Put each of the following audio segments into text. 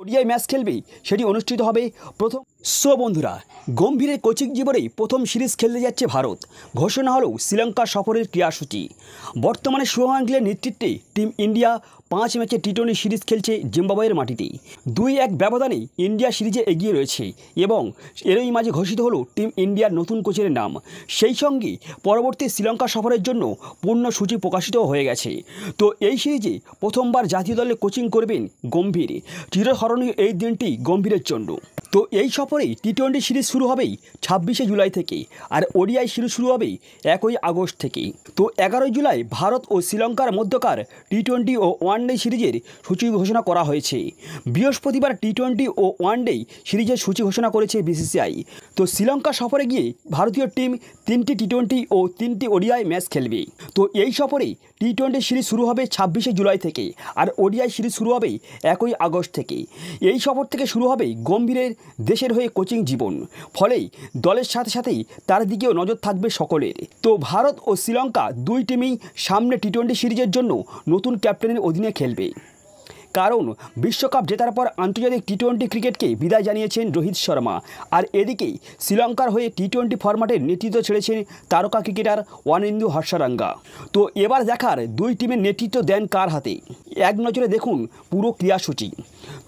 ODI match খেলবে সেটি অনুষ্ঠিত হবে প্রথম। বন্ধুরা, গম্ভীরের কোচিং জীবনেই প্রথম সিরিজ খেলতে যাচ্ছে ভারত। ঘোষণা হলো শ্রীলঙ্কা সফরের ক্রীড়াসূচি। বর্তমানে শুভমান গিলের নেতৃত্বে টিম ইন্ডিয়া 5 ম্যাচে টি20 সিরিজ খেলছে জিম্বাবুয়ের মাটিতে। 2-1 ব্যবধানে ইন্ডিয়া সিরিজে এগিয়ে রয়েছে এবং এরই মাঝে ঘোষিত হলো টিম ইন্ডিয়ার নতুন কোচের নাম। সেই সঙ্গে পরবর্তী শ্রীলঙ্কা সফরের জন্য পূর্ণ সূচি প্রকাশিত হয়ে গেছে। তো এই সিরিজে প্রথমবার জাতীয় দলে কোচিং করবেন গম্ভীর। চিরস্মরণীয় এই দিনটি গম্ভীরের জন্য। তো এই সফরেই টি20 সিরিজ শুরু হবেই 26শে জুলাই থেকে, আর ওডিআই সিরিজ শুরু হবেই 1 আগস্ট থেকে। তো 11 জুলাই ভারত ও শ্রীলঙ্কার মধ্যকার টি20 ও ওয়ানডে সিরিজের সূচি ঘোষণা করা হয়েছে। বৃহস্পতিবার টি20 ও ওয়ানডে সিরিজের সূচি ঘোষণা করেছে বিসিসিআই। তো শ্রীলঙ্কা সফরে গিয়ে ভারতীয় টিম 3টি টি20 ও 3টি ওডিআই ম্যাচ খেলবে। তো এই সফরে টি20 সিরিজ শুরু হবে 26শে জুলাই থেকে, আর ওডিআই সিরিজ শুরু হবে 1 আগস্ট থেকে। এই সফর থেকে শুরু হবে গম্ভীরের দেশের হয়ে কোচিং জীবন। ফলেই দলের সাথে সাথেই তার দিকেও নজর থাকবে সকলের। তো ভারত ও শ্রীলঙ্কা দুই টিমই সামনে টি20 সিরিজের জন্য নতুন ক্যাপ্টেনের অধীনে খেলবে। কারণ বিশ্বকাপ জেতার পর আন্তর্জাতিক টি20 ক্রিকেটকে বিদায় জানিয়েছেন রোহিত শর্মা। আর এদিকেই শ্রীলঙ্কার হয়ে টি20 ফরম্যাটের নেতৃত্ব ছেড়েছেন তারকা ক্রিকেটার ওয়ানিন্দু হাসারাঙ্গা। তো এবার দেখার দুই টিমের নেতৃত্ব দেন কার হাতে। এক নজরে দেখুন পুরো ক্রীড়াসূচি।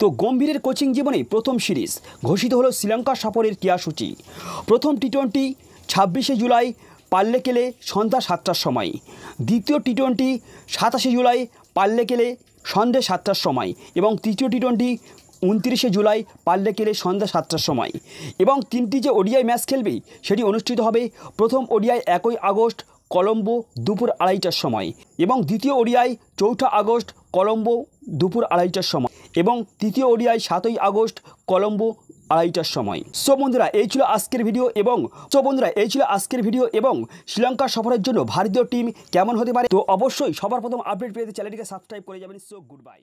তো গম্ভীরের কোচিং জীবনে প্রথম সিরিজ ঘোষিত হলো শ্রীলঙ্কা সফরের ক্রীড়াসূচি। প্রথম টি20 26শে জুলাই পাল্লেকেলে সন্ধ্যা 7টার সময়। দ্বিতীয় টি20 27শে জুলাই পাল্লেকেলে সন্ধ্যে 7টার সময় এবং তৃতীয় টি20 29শে জুলাই পাল্লেকেলে সন্ধ্যা 7টার সময়। এবং 3টি যে ওডিআই ম্যাচ খেলবে সেটি অনুষ্ঠিত হবে। প্রথম ওডিআই 1 আগস্ট কলম্বো দুপুর 2:30টার সময়, এবং দ্বিতীয় ওডিআই 4 আগস্ট কলম্বো দুপুর 2:30টার সময়, এবং তৃতীয় ওডিআই 7 আগস্ট কলম্বো 2:30টার সময়। বন্ধুরা, এই ছিল আজকের ভিডিও এবং শ্রীলঙ্কা সফরের জন্য ভারতীয় টিম কেমন হতে পারে। তো অবশ্যই সবার প্রথম আপডেট পেতে চ্যানেলটিকে সাবস্ক্রাইব করে যাবেন। Good bye.